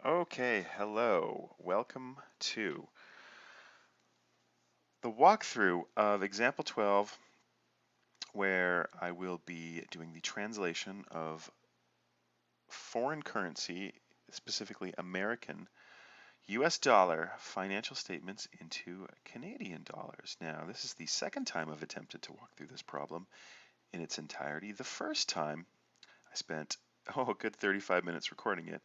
Okay, hello. Welcome to the walkthrough of example 12, where I will be doing the translation of foreign currency, specifically American US dollar financial statements into Canadian dollars. Now, this is the second time I've attempted to walk through this problem in its entirety. The first time I spent, a good 35 minutes recording it,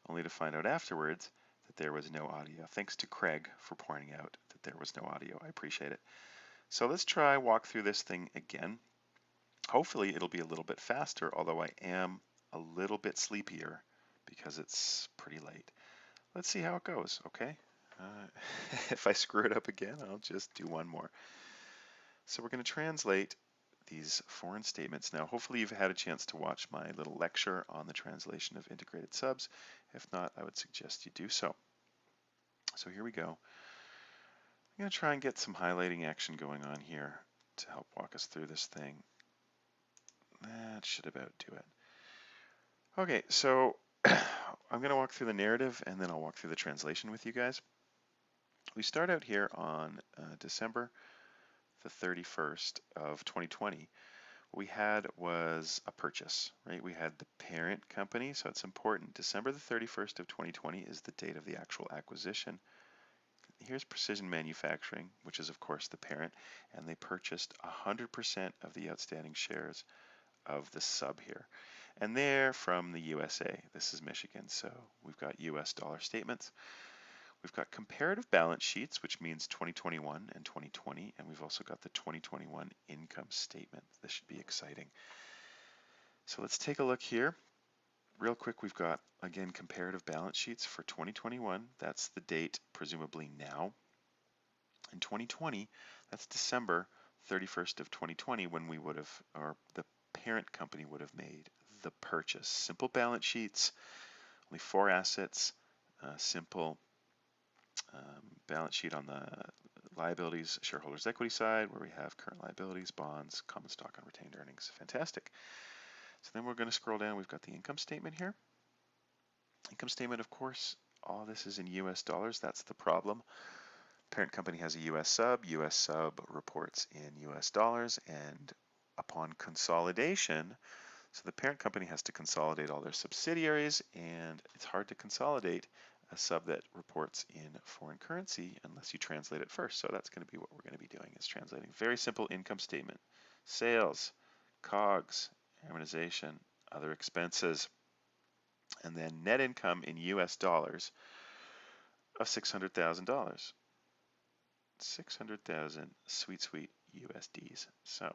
only to find out afterwards that there was no audio. Thanks to Craig for pointing out that there was no audio. I appreciate it. So let's try walk through this thing again. Hopefully it'll be a little bit faster, although I am a little bit sleepier because it's pretty late. Let's see how it goes, okay? If I screw it up again, I'll just do one more. So we're going to translate these foreign statements. Now, hopefully you've had a chance to watch my little lecture on the translation of integrated subs. If not, I would suggest you do so. So here we go. I'm going to try and get some highlighting action going on here to help walk us through this thing. That should about do it. Okay, so I'm going to walk through the narrative and then I'll walk through the translation with you guys. We start out here on December the 31st of 2020. What we had was a purchase, right? We had the parent company, so it's important. December the 31st of 2020 is the date of the actual acquisition. Here's Precision Manufacturing, which is of course the parent, and they purchased 100% of the outstanding shares of the sub here. And they're from the USA. This is Michigan, so we've got US dollar statements. We've got comparative balance sheets, which means 2021 and 2020, and we've also got the 2021 income statement. This should be exciting. So let's take a look here. Real quick, we've got, again, comparative balance sheets for 2021. That's the date, presumably now. In 2020, that's December 31st of 2020 when we would have, or the parent company would have made the purchase. Simple balance sheets, only 4 assets, simple balance sheet on the liabilities, shareholders' equity side, where we have current liabilities, bonds, common stock, and retained earnings. Fantastic. So then we're going to scroll down. We've got the income statement here. Income statement, of course, all this is in US dollars. That's the problem. Parent company has a US sub. US sub reports in US dollars, and upon consolidation, so the parent company has to consolidate all their subsidiaries, and it's hard to consolidate a sub that reports in foreign currency unless you translate it first. So that's going to be what we're going to be doing, is translating. Very simple income statement. Sales, COGS, amortization, other expenses, and then net income in US dollars of $600,000. 600,000 sweet USDs. So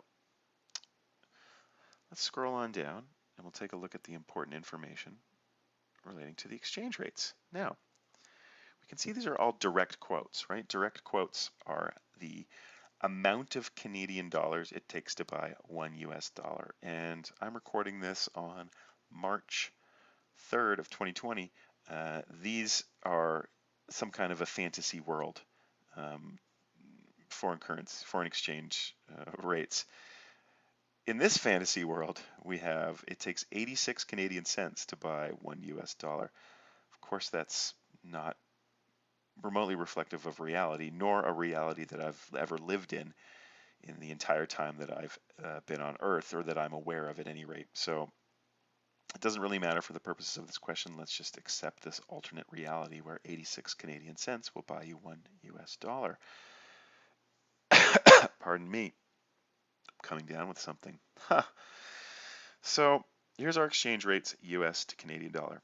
let's scroll on down and we'll take a look at the important information relating to the exchange rates. Now, we can see these are all direct quotes, right? Direct quotes are the amount of Canadian dollars it takes to buy one US dollar. And I'm recording this on March 3rd of 2020. These are some kind of a fantasy world, foreign currency, foreign exchange rates. In this fantasy world, we have, it takes 86 Canadian cents to buy one US dollar. Of course, that's not remotely reflective of reality, nor a reality that I've ever lived in the entire time that I've been on Earth, or that I'm aware of at any rate. So it doesn't really matter for the purposes of this question. Let's just accept this alternate reality where 86 Canadian cents will buy you one US dollar. Pardon me. I'm coming down with something. Huh. So here's our exchange rates, US to Canadian dollar.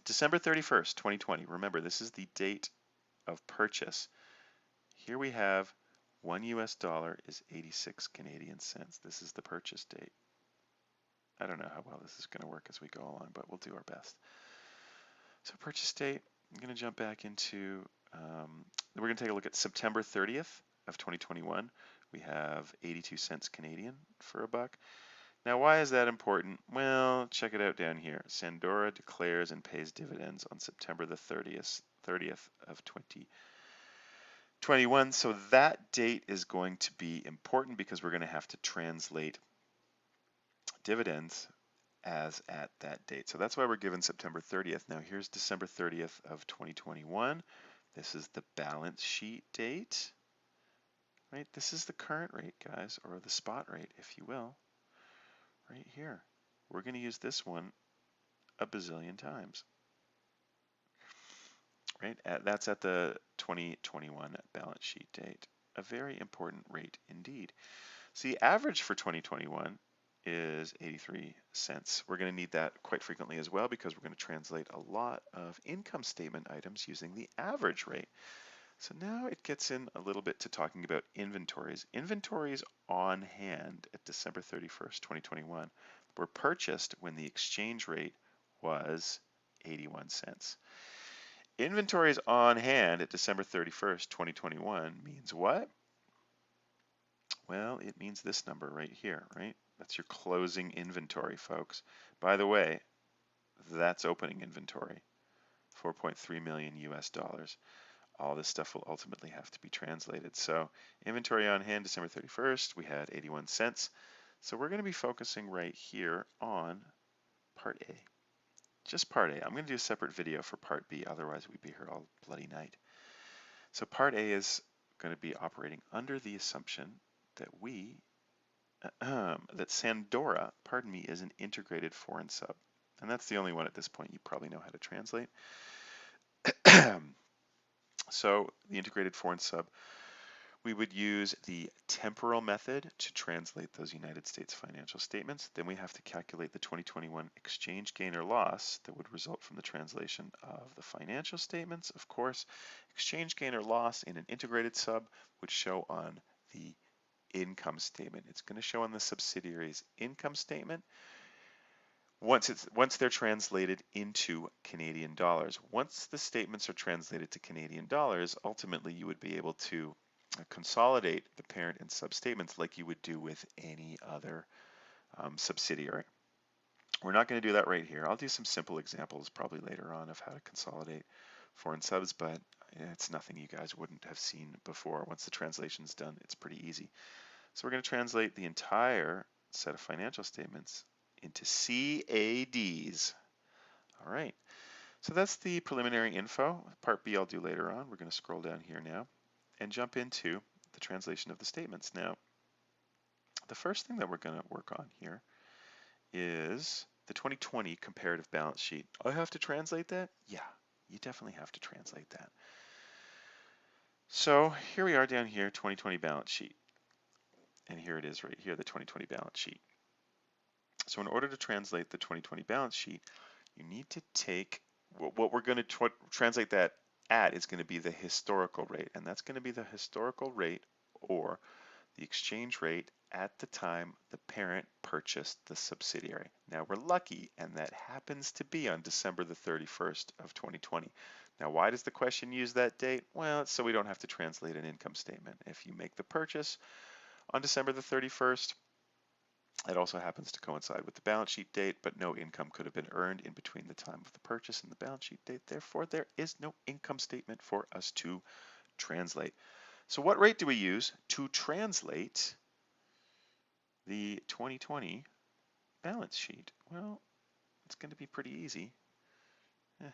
December 31st, 2020. Remember, this is the date of purchase. Here we have one US dollar is 86 Canadian cents. This is the purchase date. I don't know how well this is going to work as we go along, but we'll do our best. So purchase date, I'm going to jump back into, we're going to take a look at September 30th of 2021. We have 82 cents Canadian for a buck. Now, why is that important? Well, check it out down here. Sandora declares and pays dividends on September the 30th of 2021. So that date is going to be important because we're going to have to translate dividends as at that date. So that's why we're given September 30th. Now here's December 30th of 2021. This is the balance sheet date, right? This is the current rate, guys, or the spot rate, if you will, right here. We're going to use this one a bazillion times, right? That's at the 2021 balance sheet date. A very important rate indeed. So the average for 2021 is 83 cents. We're going to need that quite frequently as well because we're going to translate a lot of income statement items using the average rate. So now it gets in a little bit to talking about inventories. Inventories on hand at December 31st, 2021 were purchased when the exchange rate was 81 cents. Inventories on hand at December 31st, 2021 means what? Well, it means this number right here, right? That's your closing inventory, folks. By the way, that's opening inventory, 4.3 million US dollars. All this stuff will ultimately have to be translated. So inventory on hand, December 31st, we had 81 cents. So we're going to be focusing right here on part A. Just part A. I'm going to do a separate video for part B, otherwise we'd be here all bloody night. So part A is going to be operating under the assumption that that Sandora, pardon me, is an integrated foreign sub. And that's the only one at this point you probably know how to translate. So the integrated foreign sub, we would use the temporal method to translate those United States financial statements. Then we have to calculate the 2021 exchange gain or loss that would result from the translation of the financial statements. Of course, exchange gain or loss in an integrated sub would show on the income statement. It's going to show on the subsidiary's income statement once they're translated into Canadian dollars. Once the statements are translated to Canadian dollars, ultimately you would be able to consolidate the parent and sub statements like you would do with any other subsidiary. We're not going to do that right here. I'll do some simple examples probably later on of how to consolidate foreign subs, but it's nothing you guys wouldn't have seen before. Once the translation's done, it's pretty easy. So we're going to translate the entire set of financial statements into CADs. All right, so that's the preliminary info. Part B I'll do later on. We're going to scroll down here now and jump into the translation of the statements. Now, the first thing that we're going to work on here is the 2020 comparative balance sheet. I have to translate that? Yeah, you definitely have to translate that. So here we are down here, 2020 balance sheet. And here it is right here, the 2020 balance sheet. So in order to translate the 2020 balance sheet, you need to take what we're going to translate that at is going to be the historical rate, and that's going to be the historical rate or the exchange rate at the time the parent purchased the subsidiary. Now we're lucky, and that happens to be on December the 31st of 2020. Now why does the question use that date? Well, it's so we don't have to translate an income statement. If you make the purchase on December the 31st, it also happens to coincide with the balance sheet date, but no income could have been earned in between the time of the purchase and the balance sheet date. Therefore, there is no income statement for us to translate. So what rate do we use to translate the 2020 balance sheet? Well, it's going to be pretty easy. I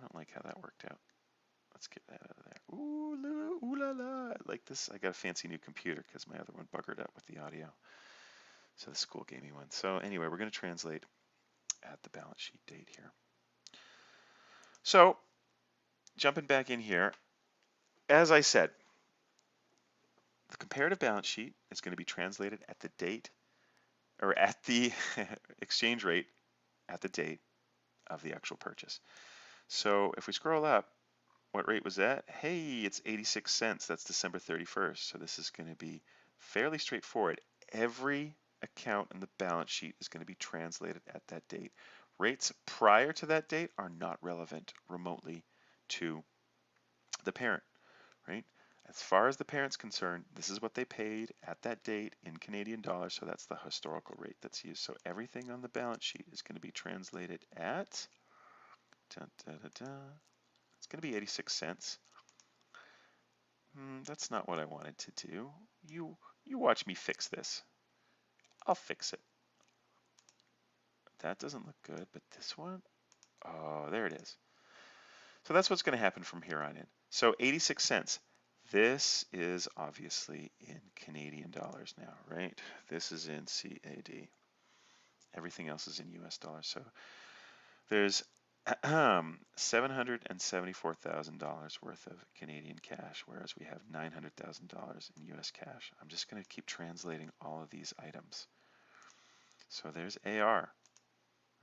don't like how that worked out. Let's get that out of there. Ooh la la. I like this. I got a fancy new computer because my other one buggered up with the audio. So the school gave me one. So anyway, we're going to translate at the balance sheet date here. So jumping back in here, as I said, the comparative balance sheet is going to be translated at the date or at the exchange rate at the date of the actual purchase. So if we scroll up, what rate was that? Hey, it's 86 cents. That's December 31st. So this is going to be fairly straightforward. Every account in the balance sheet is going to be translated at that date. Rates prior to that date are not relevant remotely to the parent, right? As far as the parent's concerned, this is what they paid at that date in Canadian dollars, so that's the historical rate that's used. So everything on the balance sheet is going to be translated at, it's going to be 86 cents. That's not what I wanted to do. You watch me fix this. I'll fix it. that doesn't look good, but this one, oh, there it is. So that's what's going to happen from here on in. So 86 cents. This is obviously in Canadian dollars now, right? This is in CAD. Everything else is in US dollars. So there's $774,000 worth of Canadian cash, whereas we have $900,000 in US cash. I'm just going to keep translating all of these items. So there's AR,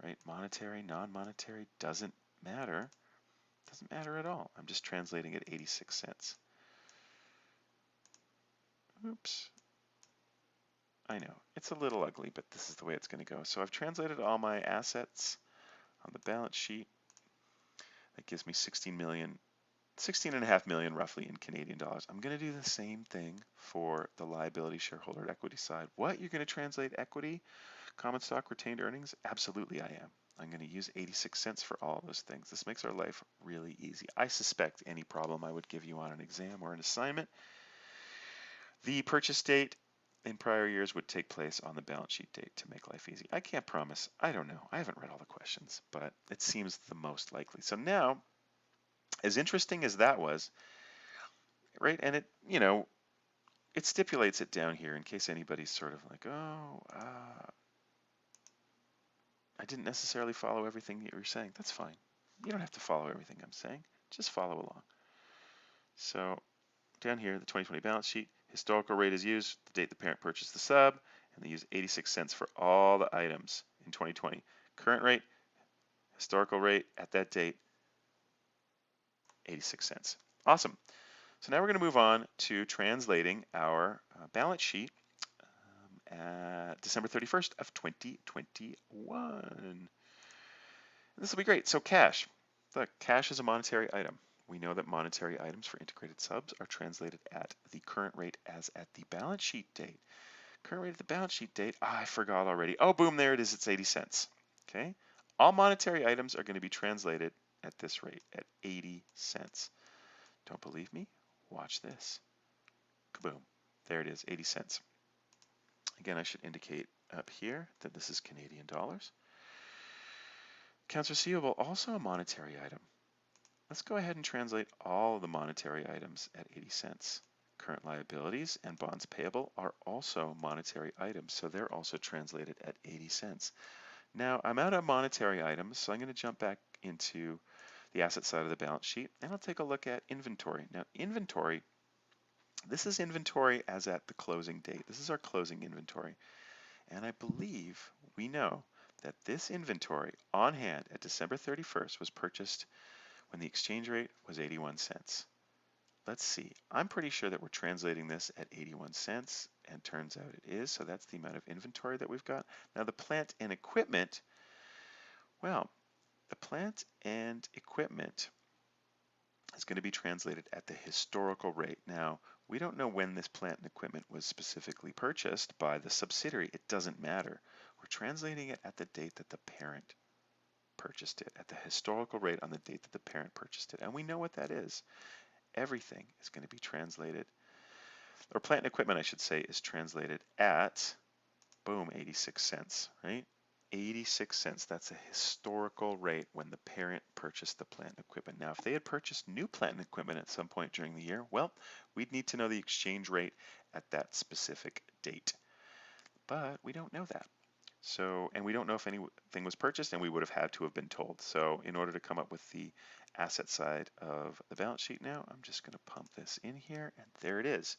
right? Monetary, non-monetary, doesn't matter. Doesn't matter at all. I'm just translating at 86 cents. Oops. I know, it's a little ugly, but this is the way it's going to go. So I've translated all my assets on the balance sheet. That gives me 16.5 million roughly in Canadian dollars. I'm going to do the same thing for the liability shareholder equity side. What? You're going to translate equity, common stock, retained earnings? Absolutely I am. I'm going to use 86 cents for all those things. This makes our life really easy. I suspect any problem I would give you on an exam or an assignment, the purchase date in prior years would take place on the balance sheet date to make life easy. I can't promise. I don't know. I haven't read all the questions, but it seems the most likely. So now, as interesting as that was, right, and it stipulates it down here in case anybody's sort of like, oh, I didn't necessarily follow everything that you were saying. That's fine. You don't have to follow everything I'm saying. Just follow along. So down here, the 2020 balance sheet, historical rate is used, the date the parent purchased the sub, and they use 86 cents for all the items in 2020. Current rate, historical rate at that date, 86 cents. Awesome. So now we're going to move on to translating our balance sheet at December 31st of 2021. And this will be great. So cash. Look, cash is a monetary item. We know that monetary items for integrated subs are translated at the current rate as at the balance sheet date. Current rate at the balance sheet date, I forgot already. Oh, boom, there it is, it's 80 cents. Okay, all monetary items are going to be translated at this rate, at 80 cents. Don't believe me? Watch this. Kaboom, there it is, 80 cents. Again, I should indicate up here that this is Canadian dollars. Accounts receivable, also a monetary item. Let's go ahead and translate all of the monetary items at 80 cents. Current liabilities and bonds payable are also monetary items, so they're also translated at 80 cents. Now, I'm out of monetary items, so I'm going to jump back into the asset side of the balance sheet, and I'll take a look at inventory. Now, inventory, this is inventory as at the closing date. This is our closing inventory. And I believe we know that this inventory on hand at December 31st was purchased when the exchange rate was 81 cents. Let's see. I'm pretty sure that we're translating this at 81 cents, and turns out it is, so that's the amount of inventory that we've got. Now the plant and equipment, well, the plant and equipment is going to be translated at the historical rate. Now, we don't know when this plant and equipment was specifically purchased by the subsidiary. It doesn't matter. We're translating it at the date that the parent purchased it, at the historical rate on the date that the parent purchased it. And we know what that is. Everything is going to be translated, or plant and equipment, I should say, is translated at, boom, 86 cents, right? 86 cents, that's a historical rate when the parent purchased the plant and equipment. Now, if they had purchased new plant and equipment at some point during the year, well, we'd need to know the exchange rate at that specific date. But we don't know that. So, and we don't know if anything was purchased, and we would have had to have been told. So in order to come up with the asset side of the balance sheet now, I'm just going to pump this in here, and there it is,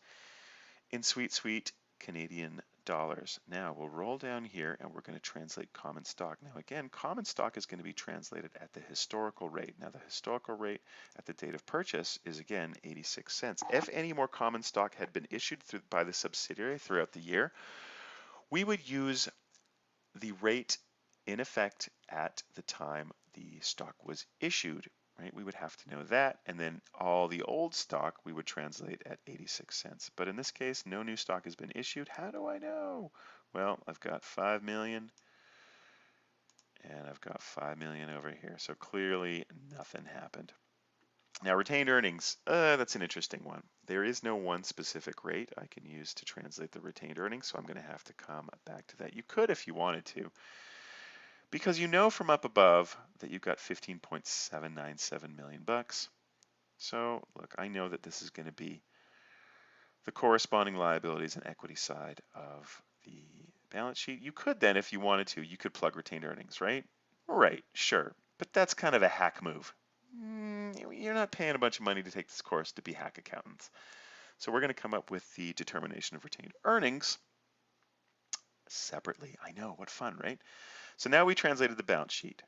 in sweet, sweet Canadian dollars. Now we'll roll down here, and we're going to translate common stock. Now again, common stock is going to be translated at the historical rate. Now the historical rate at the date of purchase is again 86 cents. If any more common stock had been issued by the subsidiary throughout the year, we would use the rate in effect at the time the stock was issued, right? We would have to know that, and then all the old stock we would translate at 86 cents. But in this case, no new stock has been issued. How do I know? Well, I've got 5 million, and I've got 5 million over here. So clearly nothing happened. Now, retained earnings, that's an interesting one. There is no one specific rate I can use to translate the retained earnings, so I'm going to have to come back to that. You could if you wanted to, Because you know from up above that you've got 15.797 million bucks. So look, I know that this is going to be the corresponding liabilities and equity side of the balance sheet. You could then, if you wanted to, you could plug retained earnings, right? Right, sure. But that's kind of a hack move. You're not paying a bunch of money to take this course to be hack accountants. So we're going to come up with the determination of retained earnings separately. I know, what fun, right? So now we translated the balance sheet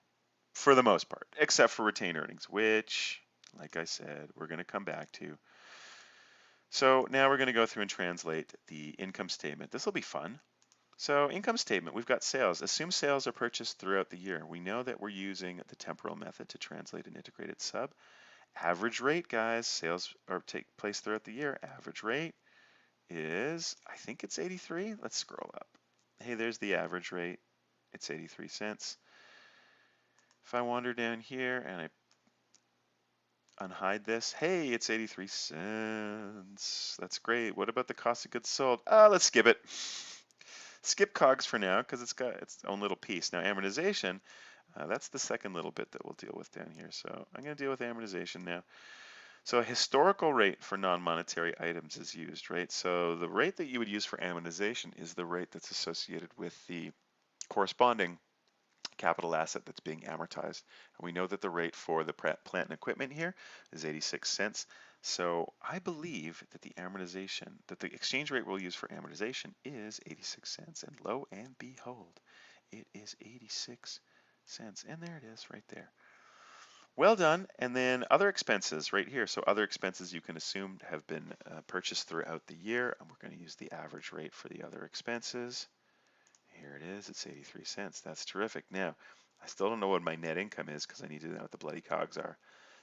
for the most part, except for retained earnings, which, like I said, we're going to come back to. So now we're going to go through and translate the income statement. This will be fun. So income statement, we've got sales. Assume sales are purchased throughout the year. We know that we're using the temporal method to translate an integrated sub. Average rate, guys, sales are take place throughout the year. Average rate is, I think it's 83. Let's scroll up. Hey, there's the average rate. It's 83 cents. If I wander down here and I unhide this, hey, it's 83 cents. That's great. What about the cost of goods sold? Let's skip it. Skip COGS for now because it's got its own little piece. Now amortization, that's the second little bit that we'll deal with down here. So I'm going to deal with amortization now. So a historical rate for non-monetary items is used, right? So the rate that you would use for amortization is the rate that's associated with the corresponding capital asset that's being amortized. And we know that the rate for the plant and equipment here is 86 cents. So I believe that the amortization, that the exchange rate we'll use for amortization is 86 cents. And lo and behold, it is 86 cents. And there it is right there. Well done. And then other expenses right here. So other expenses you can assume have been purchased throughout the year. And we're going to use the average rate for the other expenses. Here it is, it's 83 cents. That's terrific. Now, I still don't know what my net income is because I need to know what the bloody COGS are.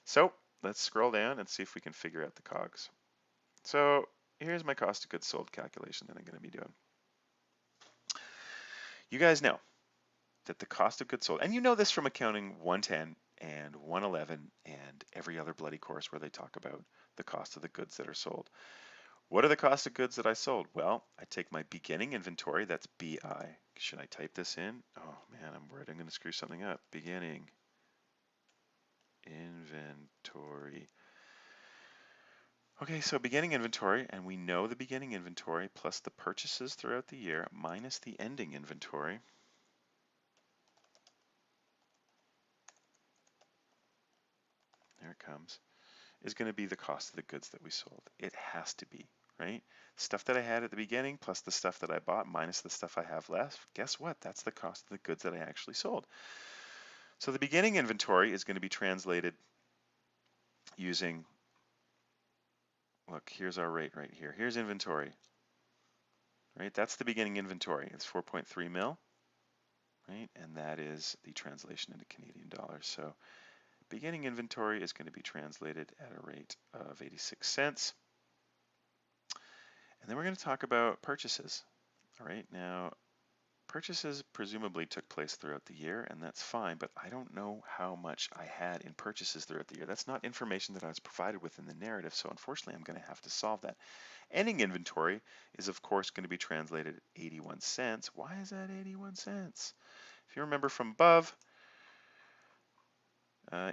So let's scroll down and see if we can figure out the COGS. So here's my cost of goods sold calculation that I'm going to be doing. You guys know that the cost of goods sold, and you know this from accounting 110 and 111 and every other bloody course where they talk about the cost of the goods that are sold. What are the cost of goods that I sold? Well, I take my beginning inventory, that's BI. Should I type this in? Oh man, I'm worried I'm going to screw something up. Beginning inventory. Okay, so beginning inventory, and we know the beginning inventory plus the purchases throughout the year minus the ending inventory. There it comes. Is going to be the cost of the goods that we sold. It has to be, right? Stuff that I had at the beginning plus the stuff that I bought minus the stuff I have left. Guess what? That's the cost of the goods that I actually sold. So the beginning inventory is going to be translated using, look, here's our rate right here. Here's inventory, right? That's the beginning inventory. It's 4.3 mil, right? And that is the translation into Canadian dollars. So beginning inventory is going to be translated at a rate of 86 cents. And then we're going to talk about purchases. All right, now purchases presumably took place throughout the year, and that's fine, but I don't know how much I had in purchases throughout the year. That's not information that I was provided with in the narrative, so unfortunately I'm going to have to solve that. Ending inventory is of course going to be translated at 81 cents. Why is that 81 cents? If you remember from above,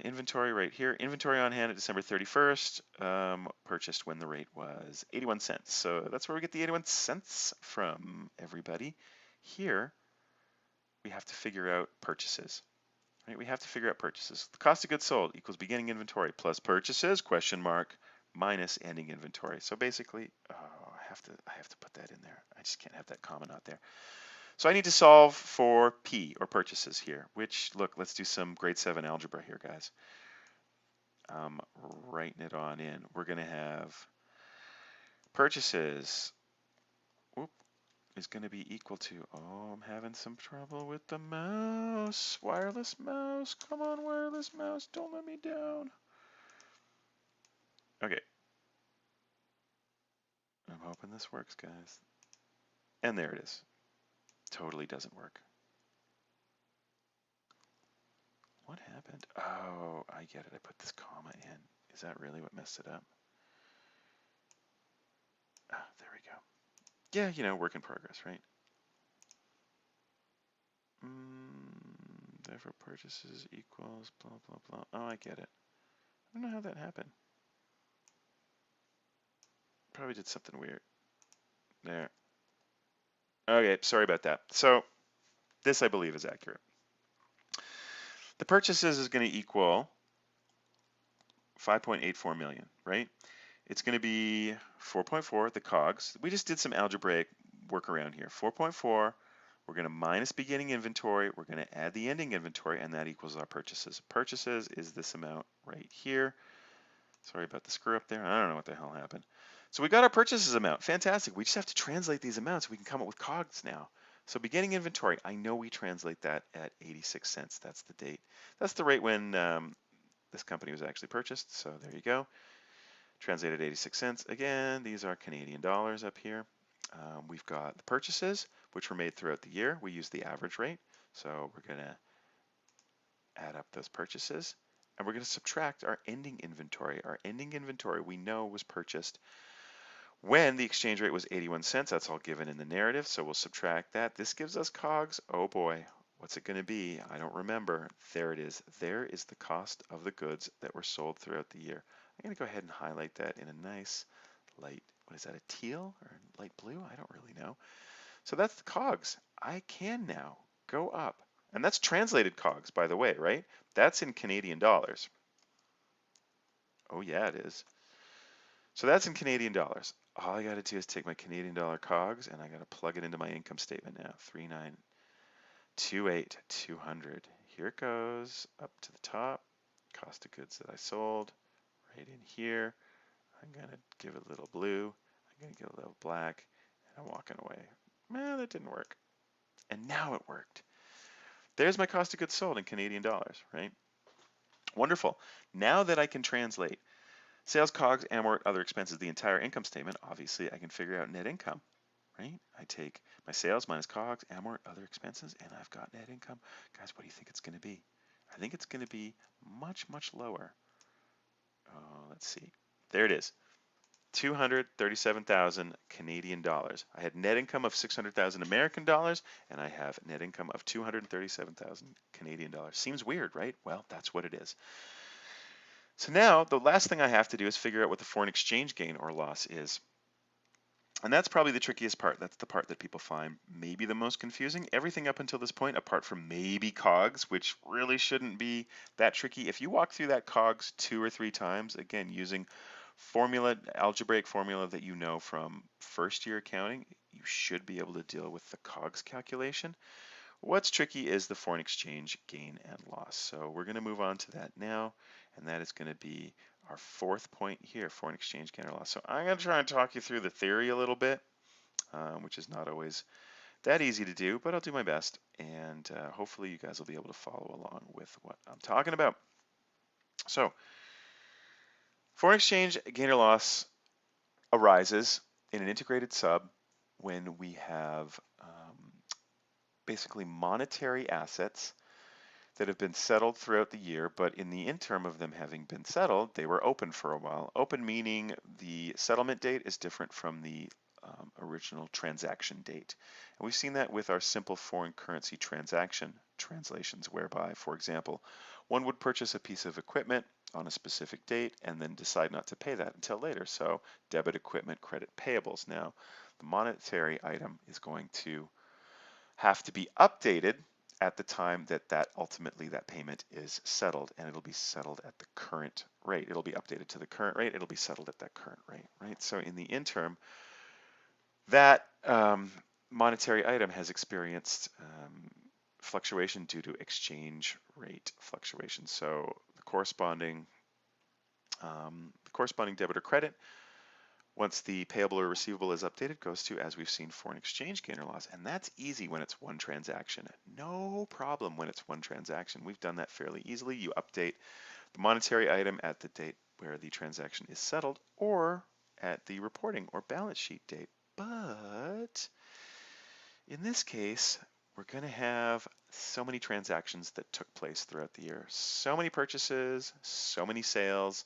inventory right here, inventory on hand at December 31st, purchased when the rate was 81 cents. So that's where we get the 81 cents from, everybody. Here, we have to figure out purchases. Right? We have to figure out purchases. The cost of goods sold equals beginning inventory plus purchases, question mark, minus ending inventory. So basically, I have to put that in there. I just can't have that comma not there. So I need to solve for P, or purchases here, which, look, let's do some grade 7 algebra here, guys. Writing it on in. We're going to have purchases, whoop, is going to be equal to, oh, I'm having some trouble with the mouse. Wireless mouse, come on, wireless mouse, don't let me down. Okay. I'm hoping this works, guys. And there it is. Totally doesn't work. What happened? Oh, I get it. I put this comma in. Is that really what messed it up? Ah, there we go. Yeah, you know, work in progress, right? Therefore, purchases equals blah, blah, blah. Oh, I get it. I don't know how that happened. Probably did something weird. There. Okay, sorry about that. So this, I believe, is accurate. The purchases is going to equal 5.84 million, right? It's going to be 4.4, the COGS. We just did some algebraic work around here. 4.4, we're going to minus beginning inventory, we're going to add the ending inventory, and that equals our purchases. Purchases is this amount right here. Sorry about the screw up there. I don't know what the hell happened. So we got our purchases amount. Fantastic. We just have to translate these amounts. We can come up with COGS now. So beginning inventory, I know we translate that at 86 cents. That's the date. That's the rate when this company was actually purchased. So there you go. Translated 86 cents. Again, these are Canadian dollars up here. We've got the purchases, which were made throughout the year. We use the average rate. So we're going to add up those purchases. And we're going to subtract our ending inventory. Our ending inventory we know was purchased when the exchange rate was 81 cents. That's all given in the narrative. So we'll subtract that. This gives us COGS. Oh boy, what's it going to be? I don't remember. There it is. There is the cost of the goods that were sold throughout the year. I'm going to go ahead and highlight that in a nice light, what is that, a teal or light blue? I don't really know. So that's the COGS. I can now go up. And that's translated COGS, by the way, right? That's in Canadian dollars. Oh yeah, it is. So that's in Canadian dollars. All I got to do is take my Canadian dollar COGS and I got to plug it into my income statement now. 3928,200. Here it goes up to the top. Cost of goods that I sold right in here. I'm going to give it a little blue. I'm going to give it a little black. And I'm walking away. Man, that didn't work. And now it worked. There's my cost of goods sold in Canadian dollars, right? Wonderful. Now that I can translate sales, COGS, amort, other expenses, the entire income statement, obviously I can figure out net income, right? I take my sales minus COGS, amort, other expenses, and I've got net income. Guys, what do you think it's going to be? I think it's going to be much, much lower. Let's see. There it is. 237,000 Canadian dollars. I had net income of 600,000 American dollars, and I have net income of 237,000 Canadian dollars. Seems weird, right? Well, that's what it is. So now the last thing I have to do is figure out what the foreign exchange gain or loss is. And that's probably the trickiest part. That's the part that people find maybe the most confusing. Everything up until this point, apart from maybe COGS, which really shouldn't be that tricky. If you walk through that COGS 2 or 3 times, again, using algebraic formula that you know from first year accounting, you should be able to deal with the COGS calculation. What's tricky is the foreign exchange gain and loss. So we're going to move on to that now, and that is going to be our fourth point here, foreign exchange gain or loss. So I'm going to try and talk you through the theory a little bit, which is not always that easy to do, but I'll do my best, and hopefully you guys will be able to follow along with what I'm talking about. So foreign exchange gain or loss arises in an integrated sub when we have basically monetary assets that have been settled throughout the year, but in the interim of them having been settled, they were open for a while. Open meaning the settlement date is different from the original transaction date. And we've seen that with our simple foreign currency transaction translations, whereby, for example, one would purchase a piece of equipment on a specific date and then decide not to pay that until later. So debit equipment, credit payables. Now, the monetary item is going to have to be updated at the time that ultimately that payment is settled, and it'll be settled at the current rate. It'll be updated to the current rate. It'll be settled at that current rate, right? So in the interim, that monetary item has experienced fluctuation due to exchange rate fluctuation. So the corresponding debit or credit, once the payable or receivable is updated, goes to, as we've seen, foreign exchange gain or loss. And that's easy when it's one transaction. No problem when it's one transaction. We've done that fairly easily. You update the monetary item at the date where the transaction is settled or at the reporting or balance sheet date. But in this case, we're going to have so many transactions that took place throughout the year. So many purchases, so many sales,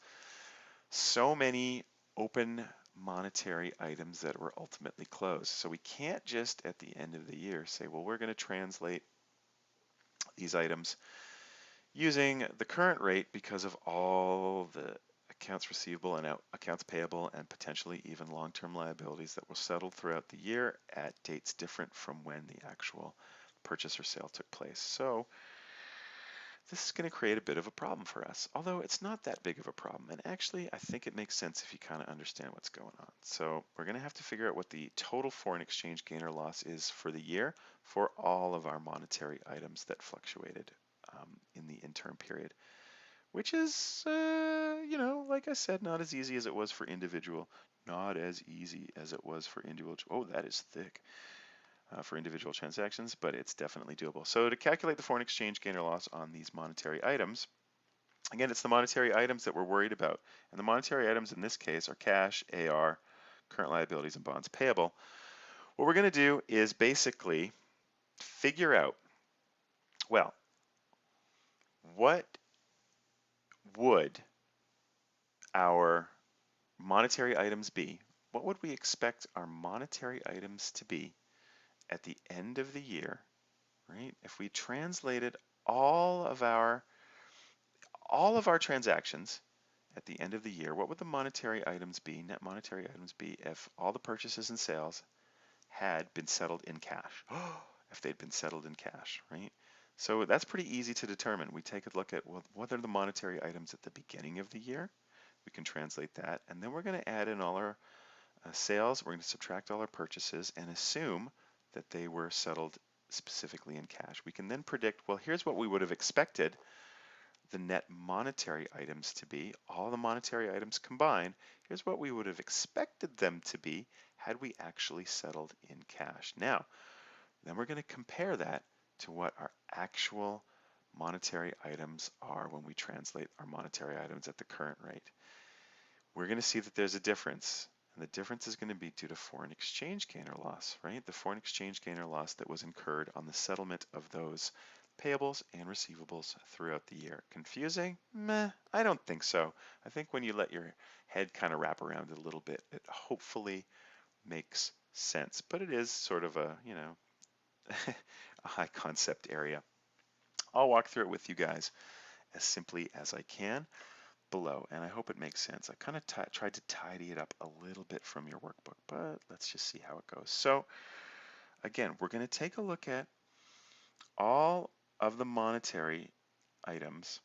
so many open monetary items that were ultimately closed. So we can't just at the end of the year say, well, we're going to translate these items using the current rate because of all the accounts receivable and accounts payable and potentially even long-term liabilities that were settled throughout the year at dates different from when the actual purchase or sale took place. So this is going to create a bit of a problem for us, although it's not that big of a problem. And actually, I think it makes sense if you kind of understand what's going on. So we're going to have to figure out what the total foreign exchange gain or loss is for the year for all of our monetary items that fluctuated in the interim period, which is, like I said, not as easy as it was for individual. Not as easy as it was for individual. Oh, that is thick. For individual transactions, but it's definitely doable. So to calculate the foreign exchange gain or loss on these monetary items, again, it's the monetary items that we're worried about. And the monetary items in this case are cash, AR, current liabilities, and bonds payable. What we're going to do is basically figure out, well, what would our monetary items be? What would we expect our monetary items to be at the end of the year, right? If we translated all of our transactions at the end of the year, what would the monetary items be, net monetary items be, if all the purchases and sales had been settled in cash? If they'd been settled in cash, right? So that's pretty easy to determine. We take a look at, well, what are the monetary items at the beginning of the year? We can translate that, and then we're going to add in all our sales, we're going to subtract all our purchases and assume that they were settled specifically in cash. We can then predict, well, here's what we would have expected the net monetary items to be, all the monetary items combined. Here's what we would have expected them to be had we actually settled in cash. Now, then we're going to compare that to what our actual monetary items are when we translate our monetary items at the current rate. We're going to see that there's a difference. And the difference is going to be due to foreign exchange gain or loss, right? The foreign exchange gain or loss that was incurred on the settlement of those payables and receivables throughout the year. Confusing? Meh, I don't think so. I think when you let your head kind of wrap around it a little bit, it hopefully makes sense. But it is sort of a, a high concept area. I'll walk through it with you guys as simply as I can below, and I hope it makes sense. I kind of tried to tidy it up a little bit from your workbook, but let's just see how it goes. So again, we're going to take a look at all of the monetary items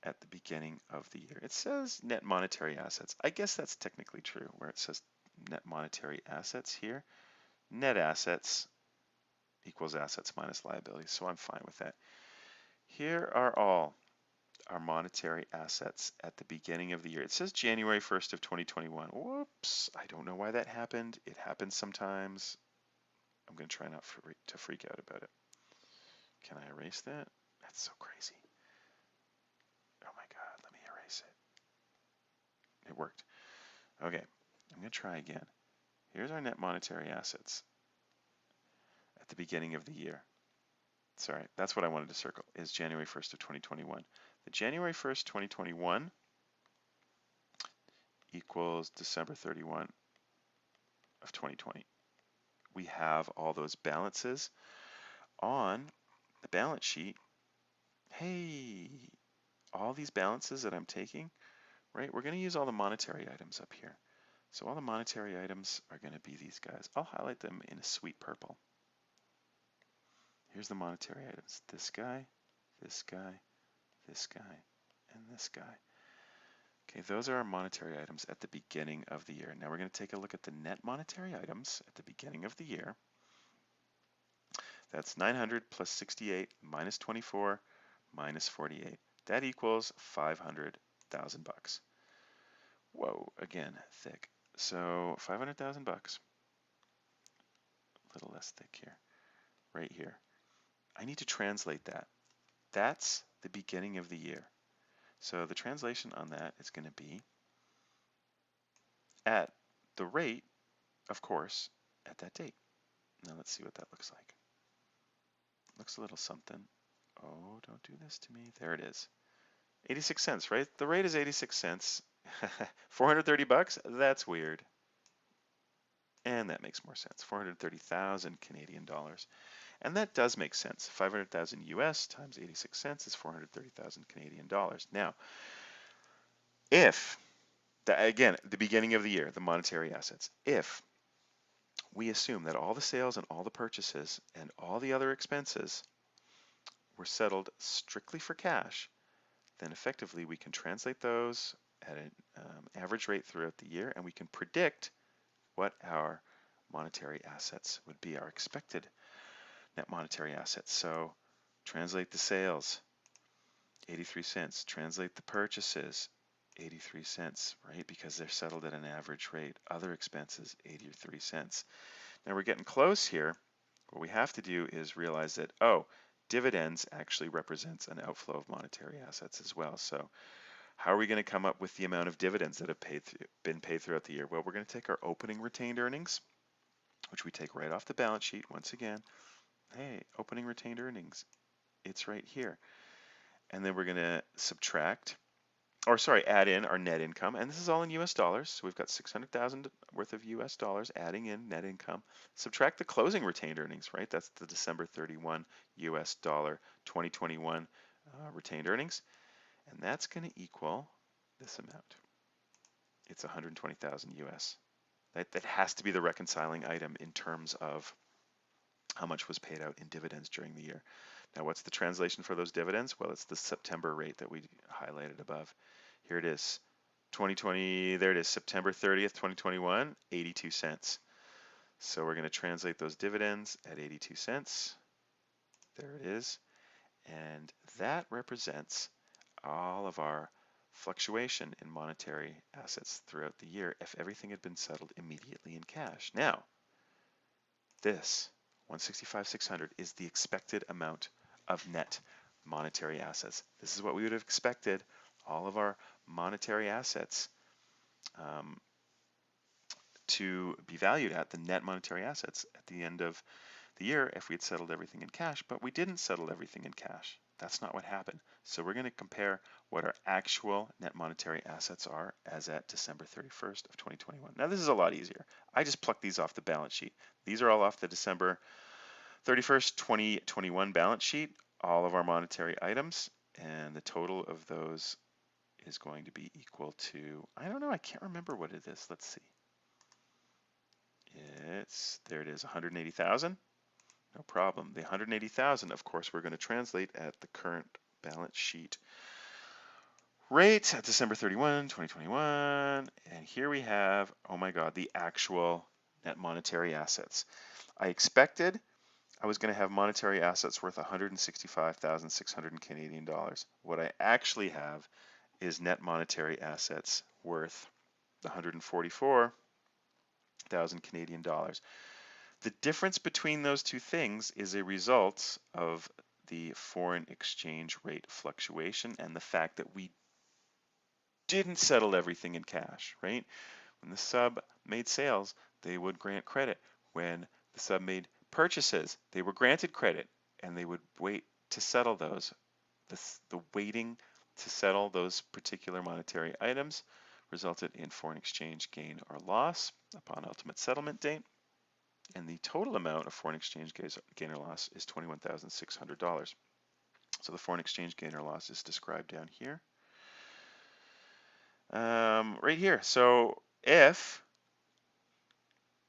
at the beginning of the year. It says net monetary assets. I guess that's technically true, where it says net monetary assets here. Net assets equals assets minus liabilities, so I'm fine with that. Here are all our monetary assets at the beginning of the year. It says January 1st of 2021. Whoops, I don't know why that happened. It happens sometimes. I'm going to try not to freak out about it. Can I erase that? That's so crazy. Oh my God, let me erase it. It worked. Okay, I'm going to try again. Here's our net monetary assets at the beginning of the year. Sorry, that's what I wanted to circle, is January 1st of 2021. The January 1st, 2021 equals December 31 of 2020. We have all those balances on the balance sheet. Hey, all these balances that I'm taking, right? We're going to use all the monetary items up here. So all the monetary items are going to be these guys. I'll highlight them in a sweet purple. Here's the monetary items. This guy, this guy, this guy, and this guy. Okay, those are our monetary items at the beginning of the year. Now we're going to take a look at the net monetary items at the beginning of the year. That's 900 plus 68 minus 24 minus 48. That equals 500,000 bucks. Whoa, again, thick. So 500,000 bucks. A little less thick here. Right here. I need to translate that. That's the beginning of the year. So the translation on that is going to be at the rate, of course, at that date. Now let's see what that looks like. Looks a little something. Oh, don't do this to me. There it is. 86 cents, right? The rate is 86 cents. 430 bucks? That's weird. And that makes more sense. 430,000 Canadian dollars. And that does make sense. 500,000 US times 86 cents is 430,000 Canadian dollars. Now, if, again, the beginning of the year, the monetary assets, if we assume that all the sales and all the purchases and all the other expenses were settled strictly for cash, then effectively we can translate those at an average rate throughout the year, and we can predict what our monetary assets would be, our expected net monetary assets. So translate the sales, 83 cents. Translate the purchases, 83 cents, right? Because they're settled at an average rate. Other expenses, 83 cents. Now we're getting close here. What we have to do is realize that, oh, dividends actually represents an outflow of monetary assets as well. So how are we going to come up with the amount of dividends that have been paid throughout the year? Well, we're going to take our opening retained earnings, which we take right off the balance sheet once again. Hey, opening retained earnings, it's right here. And then we're going to add in our net income. And this is all in US dollars. So we've got 600,000 worth of US dollars adding in net income. Subtract the closing retained earnings, right? That's the December 31 US dollar 2021 retained earnings. And that's going to equal this amount. It's 120,000 US. That has to be the reconciling item in terms of how much was paid out in dividends during the year. Now, what's the translation for those dividends? Well, it's the September rate that we highlighted above. Here it is, 2020, there it is, September 30th, 2021, 82 cents. So we're going to translate those dividends at 82 cents. There it is. And that represents all of our fluctuation in monetary assets throughout the year if everything had been settled immediately in cash. Now, this 165,600 is the expected amount of net monetary assets. This is what we would have expected all of our monetary assets to be valued at, the net monetary assets at the end of the year if we had settled everything in cash, but we didn't settle everything in cash. That's not what happened. So we're going to compare what our actual net monetary assets are as at December 31st of 2021. Now this is a lot easier. I just plucked these off the balance sheet. These are all off the December 31st, 2021 balance sheet, all of our monetary items, and the total of those is going to be equal to, I don't know, I can't remember what it is. Let's see. There it is, 180,000. No problem. The 180,000, of course, we're going to translate at the current balance sheet rate at December 31, 2021. And here we have, oh my God, the actual net monetary assets. I expected I was going to have monetary assets worth 165,600 Canadian dollars. What I actually have is net monetary assets worth 144,000 Canadian dollars. The difference between those two things is a result of the foreign exchange rate fluctuation and the fact that we didn't settle everything in cash, right? When the sub made sales, they would grant credit. When the sub made purchases, they were granted credit, and they would wait to settle those. The waiting to settle those particular monetary items resulted in foreign exchange gain or loss upon ultimate settlement date. And the total amount of foreign exchange gain or loss is $21,600. So the foreign exchange gain or loss is described down here. Right here. So if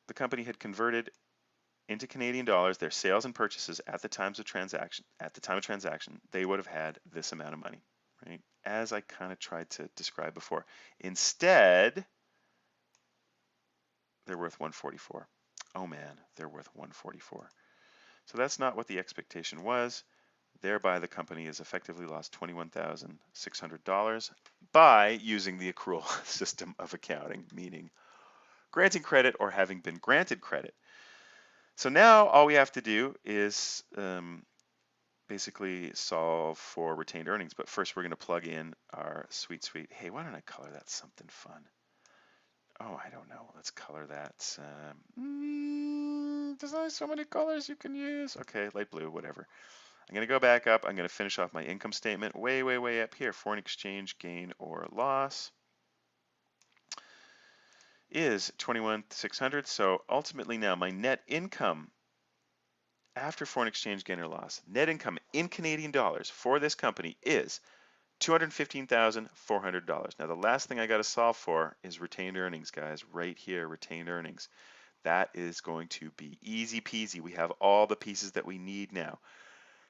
the company had converted into Canadian dollars their sales and purchases at the time of transaction, they would have had this amount of money, right? As I kind of tried to describe before. Instead, they're worth 144. Oh man, they're worth 144. So that's not what the expectation was. Thereby, the company has effectively lost $21,600 by using the accrual system of accounting, meaning granting credit or having been granted credit. So now all we have to do is basically solve for retained earnings. But first, we're going to plug in our sweet, hey, why don't I color that something fun? Oh, I don't know. Let's color that. There's only so many colors you can use. Okay, light blue, whatever. I'm going to go back up. I'm going to finish off my income statement way, way, way up here. Foreign exchange gain or loss is 21,600. So ultimately now my net income after foreign exchange gain or loss, net income in Canadian dollars for this company is $215,400. Now, the last thing I got to solve for is retained earnings, guys, right here, retained earnings. That is going to be easy peasy. We have all the pieces that we need now.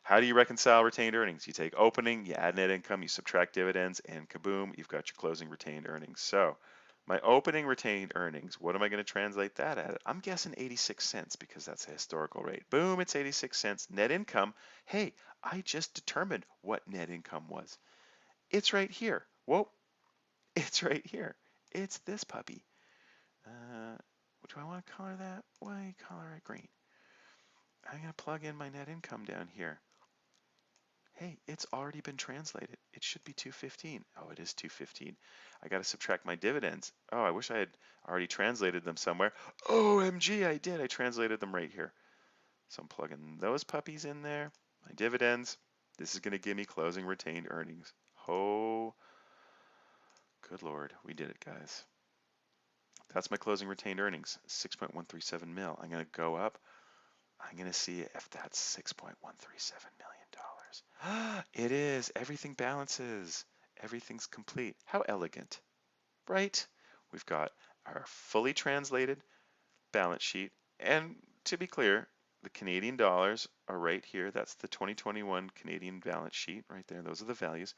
How do you reconcile retained earnings? You take opening, you add net income, you subtract dividends, and kaboom, you've got your closing retained earnings. So my opening retained earnings, what am I going to translate that at? I'm guessing 86 cents because that's a historical rate. Boom, it's 86 cents. Net income, hey, I just determined what net income was. It's right here. Whoa, it's right here. It's this puppy. Do I want to color that? Why color it green? I'm going to plug in my net income down here. Hey, it's already been translated. It should be 215. Oh, it is 215. I got to subtract my dividends. Oh, I wish I had already translated them somewhere. OMG, I did. I translated them right here. So I'm plugging those puppies in there. My dividends. This is going to give me closing retained earnings. Oh, good Lord. We did it, guys. That's my closing retained earnings, 6.137 mil. I'm going to go up. I'm going to see if that's $6.137 million. It is. Everything balances. Everything's complete. How elegant, right? We've got our fully translated balance sheet. And to be clear, the Canadian dollars are right here. That's the 2021 Canadian balance sheet right there. Those are the values.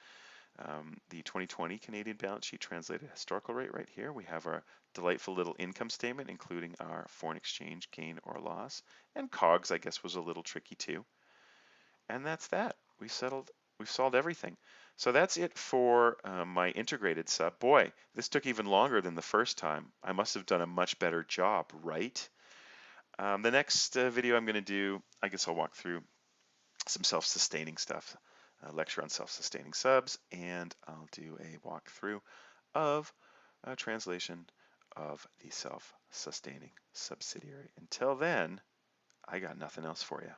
The 2020 Canadian balance sheet translated historical rate right here. We have our delightful little income statement, including our foreign exchange gain or loss. And COGS, I guess, was a little tricky too. And that's that. We've solved everything. So that's it for my integrated sub. Boy, this took even longer than the first time. I must have done a much better job, right? The next video I'm going to do, I guess I'll walk through some self-sustaining stuff, a lecture on self-sustaining subs, and I'll do a walkthrough of a translation of the self-sustaining subsidiary. Until then, I got nothing else for you.